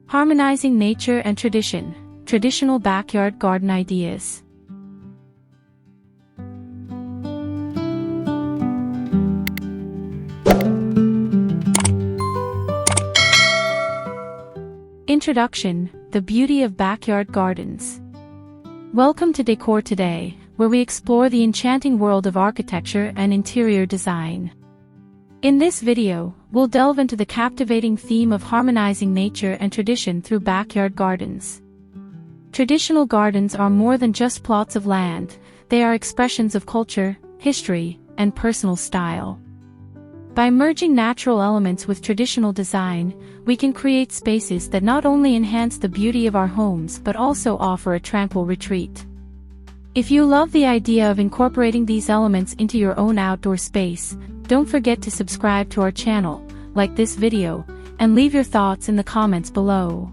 Harmonizing nature and tradition, traditional backyard garden ideas. Introduction: the beauty of backyard gardens. Welcome to Decor today, where we explore the enchanting world of architecture and interior design. In this video, we'll delve into the captivating theme of harmonizing nature and tradition through backyard gardens. Traditional gardens are more than just plots of land, they are expressions of culture, history, and personal style. By merging natural elements with traditional design, we can create spaces that not only enhance the beauty of our homes but also offer a tranquil retreat. If you love the idea of incorporating these elements into your own outdoor space, don't forget to subscribe to our channel, like this video, and leave your thoughts in the comments below.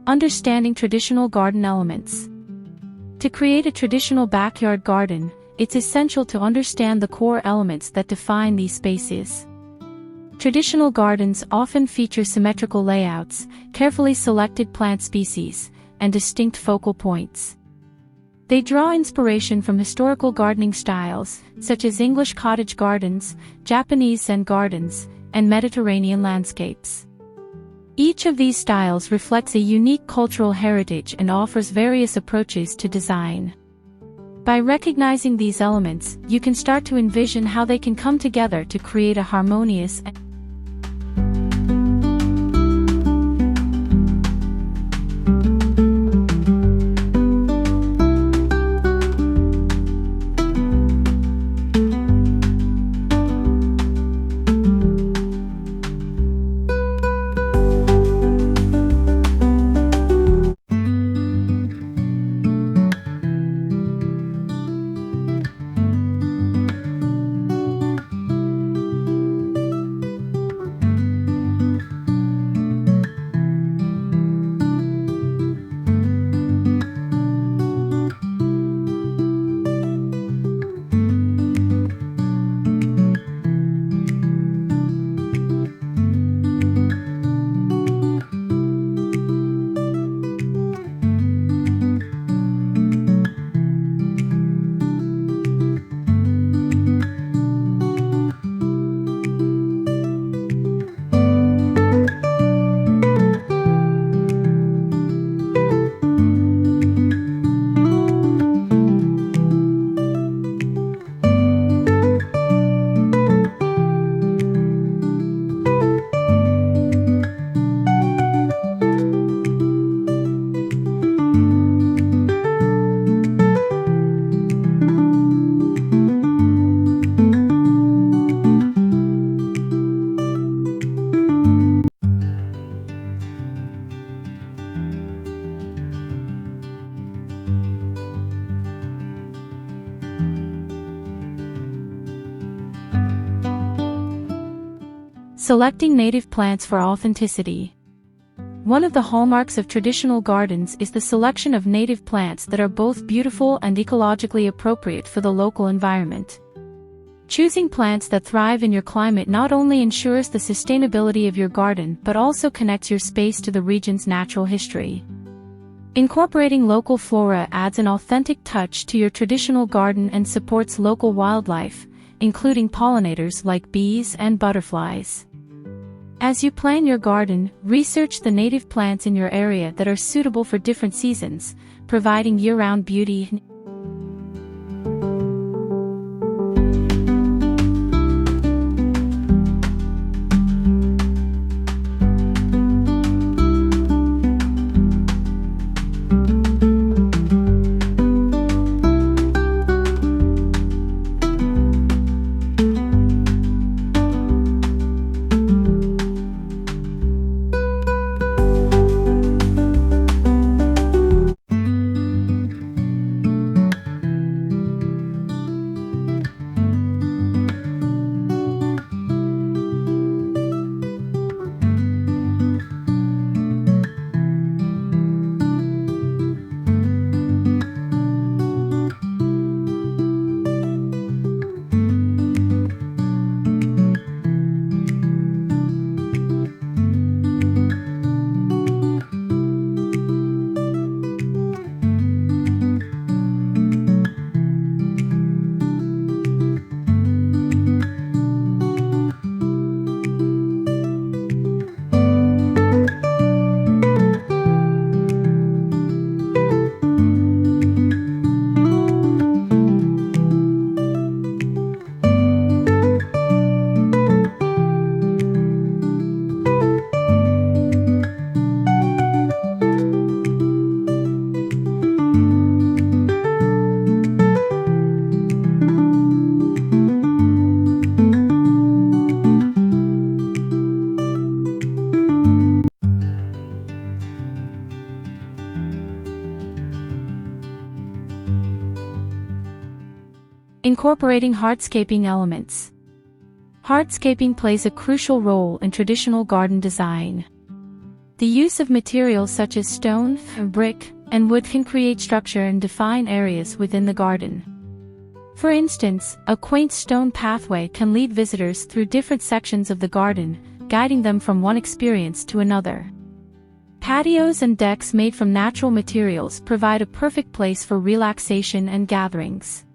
Understanding traditional garden elements. To create a traditional backyard garden, it's essential to understand the core elements that define these spaces. Traditional gardens often feature symmetrical layouts, carefully selected plant species, and distinct focal points. They draw inspiration from historical gardening styles, such as English cottage gardens, Japanese Zen gardens, and Mediterranean landscapes. Each of these styles reflects a unique cultural heritage and offers various approaches to design. By recognizing these elements, you can start to envision how they can come together to create a harmonious Selecting native plants for authenticity. One of the hallmarks of traditional gardens is the selection of native plants that are both beautiful and ecologically appropriate for the local environment. Choosing plants that thrive in your climate not only ensures the sustainability of your garden but also connects your space to the region's natural history. Incorporating local flora adds an authentic touch to your traditional garden and supports local wildlife, including pollinators like bees and butterflies. As you plan your garden, research the native plants in your area that are suitable for different seasons, providing year-round beauty. Incorporating hardscaping elements. Hardscaping plays a crucial role in traditional garden design. The use of materials such as stone, brick, and wood can create structure and define areas within the garden. For instance, a quaint stone pathway can lead visitors through different sections of the garden, guiding them from one experience to another. Patios and decks made from natural materials provide a perfect place for relaxation and gatherings.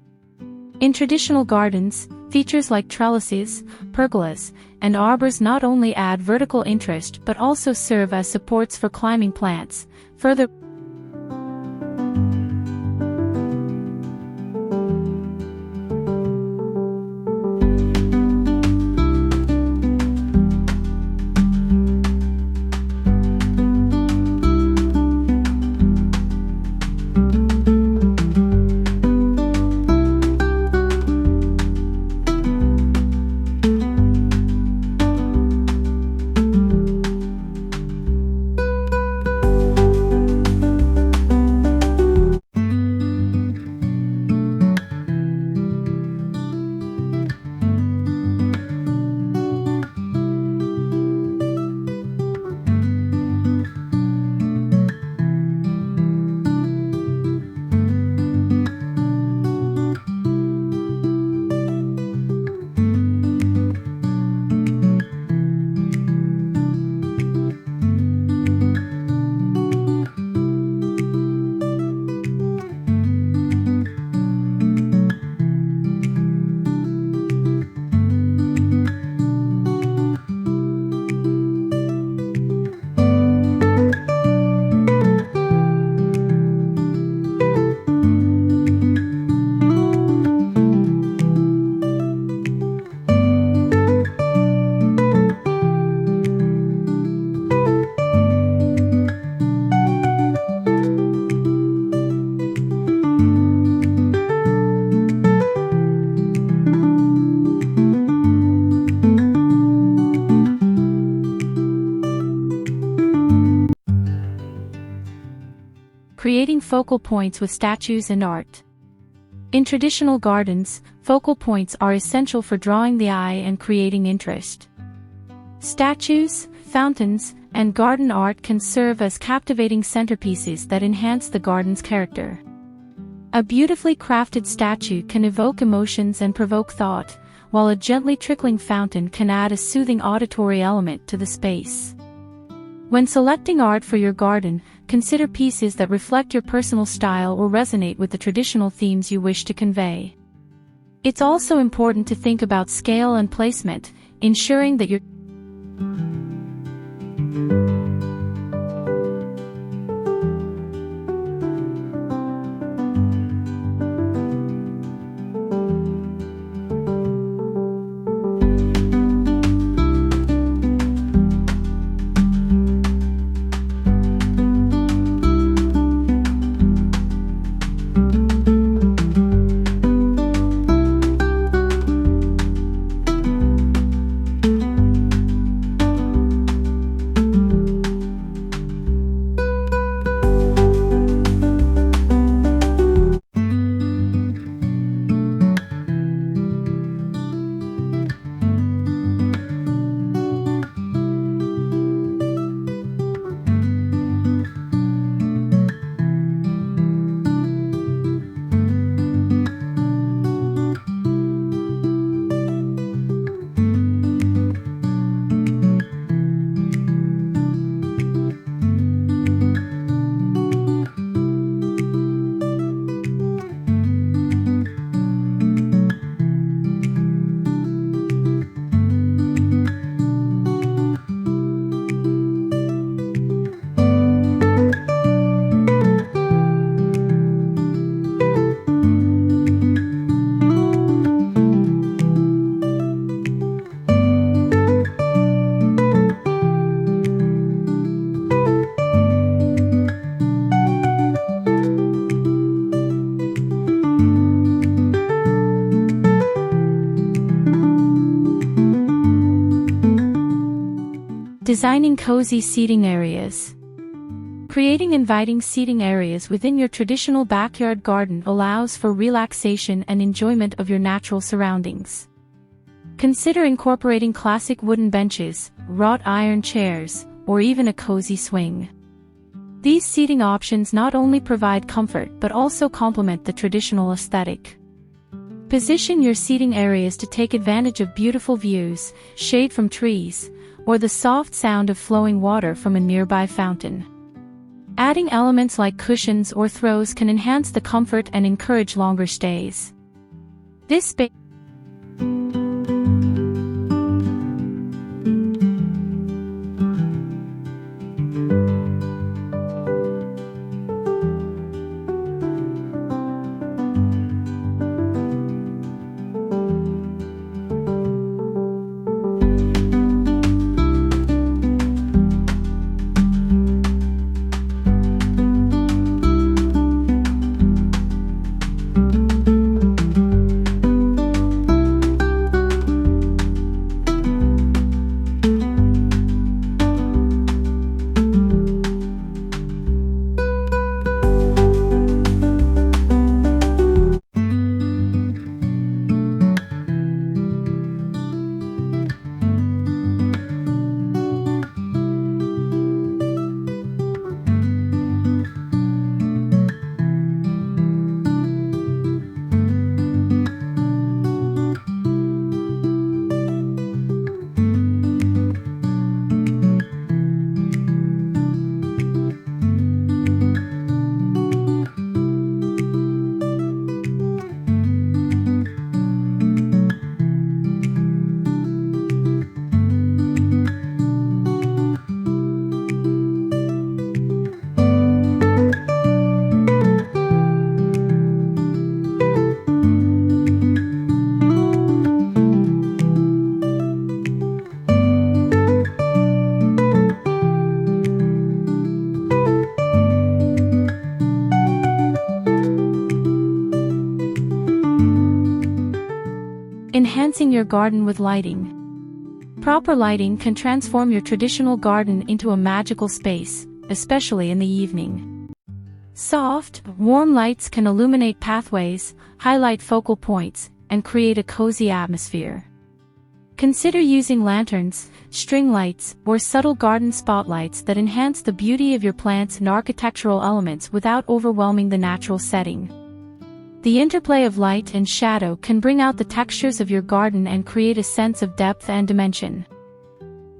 In traditional gardens, features like trellises, pergolas, and arbors not only add vertical interest but also serve as supports for climbing plants, further creating focal points with statues and art. In traditional gardens, focal points are essential for drawing the eye and creating interest. Statues, fountains, and garden art can serve as captivating centerpieces that enhance the garden's character. A beautifully crafted statue can evoke emotions and provoke thought, while a gently trickling fountain can add a soothing auditory element to the space. When selecting art for your garden, consider pieces that reflect your personal style or resonate with the traditional themes you wish to convey. It's also important to think about scale and placement, ensuring that your Designing cozy seating areas. Creating inviting seating areas within your traditional backyard garden allows for relaxation and enjoyment of your natural surroundings. Consider incorporating classic wooden benches, wrought iron chairs, or even a cozy swing. These seating options not only provide comfort but also complement the traditional aesthetic. Position your seating areas to take advantage of beautiful views, shade from trees, or the soft sound of flowing water from a nearby fountain. Adding elements like cushions or throws can enhance the comfort and encourage longer stays. This space Enhancing your garden with lighting. Proper lighting can transform your traditional garden into a magical space, especially in the evening. Soft, warm lights can illuminate pathways, highlight focal points, and create a cozy atmosphere. Consider using lanterns, string lights, or subtle garden spotlights that enhance the beauty of your plants and architectural elements without overwhelming the natural setting. The interplay of light and shadow can bring out the textures of your garden and create a sense of depth and dimension.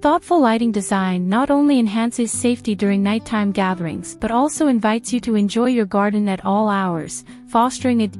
Thoughtful lighting design not only enhances safety during nighttime gatherings but also invites you to enjoy your garden at all hours, fostering a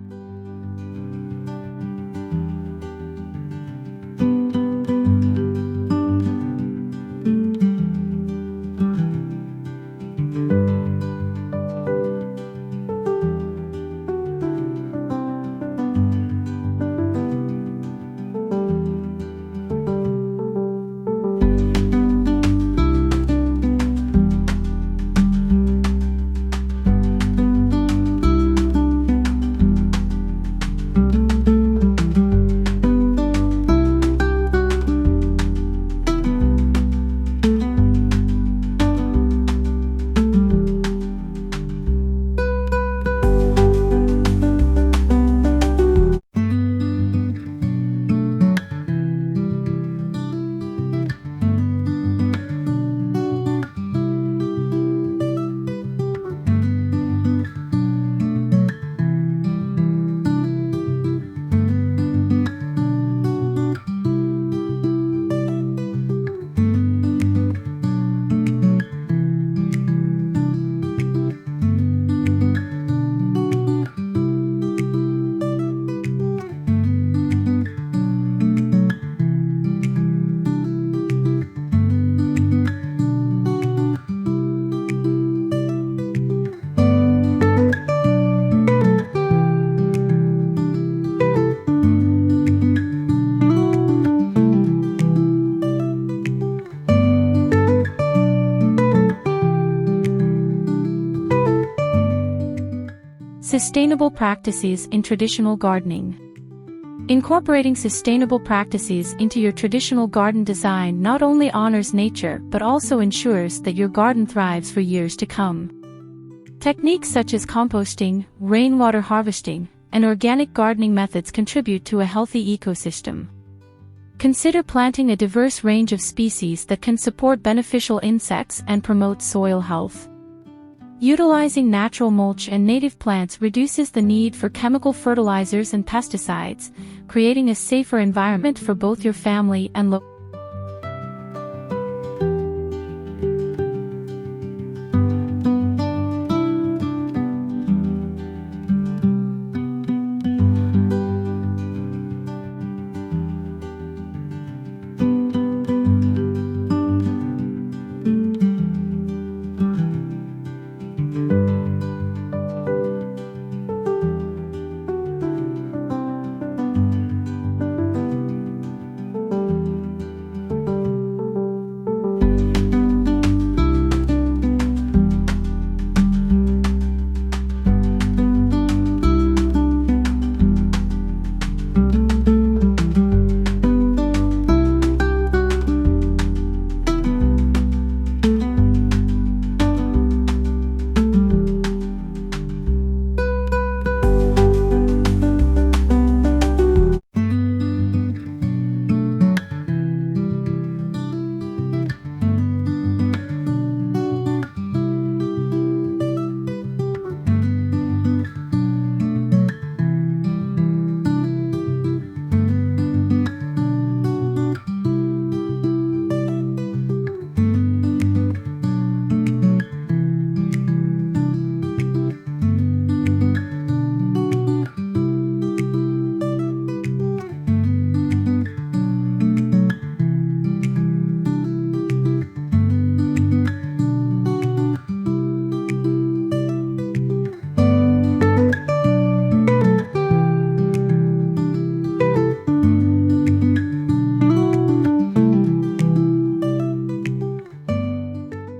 Sustainable practices in traditional gardening. Incorporating sustainable practices into your traditional garden design not only honors nature but also ensures that your garden thrives for years to come. Techniques such as composting, rainwater harvesting, and organic gardening methods contribute to a healthy ecosystem. Consider planting a diverse range of species that can support beneficial insects and promote soil health. Utilizing natural mulch and native plants reduces the need for chemical fertilizers and pesticides, creating a safer environment for both your family and local.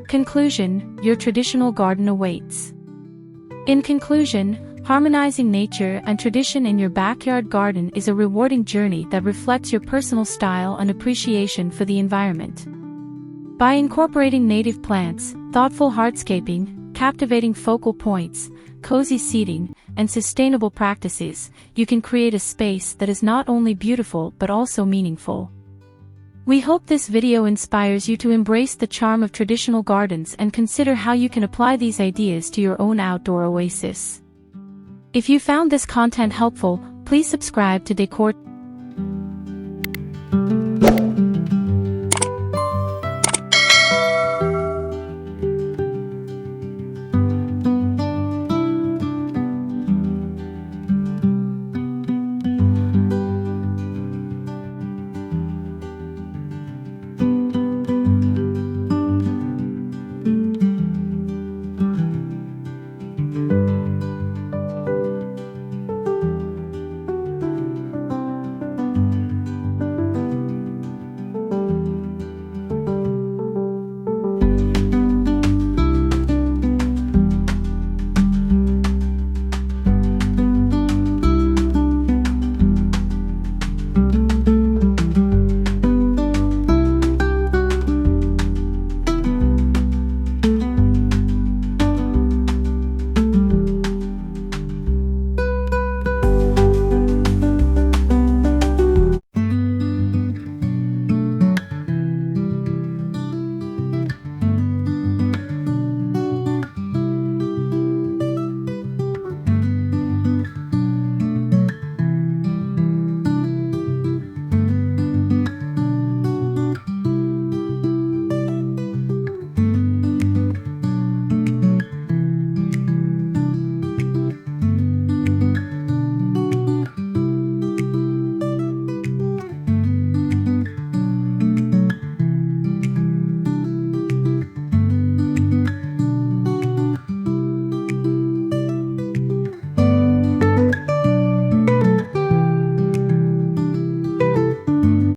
Conclusion: your traditional garden awaits. In conclusion, harmonizing nature and tradition in your backyard garden is a rewarding journey that reflects your personal style and appreciation for the environment. By incorporating native plants, thoughtful hardscaping, captivating focal points, cozy seating, and sustainable practices, you can create a space that is not only beautiful but also meaningful. We hope this video inspires you to embrace the charm of traditional gardens and consider how you can apply these ideas to your own outdoor oasis. If you found this content helpful, please subscribe to Decor.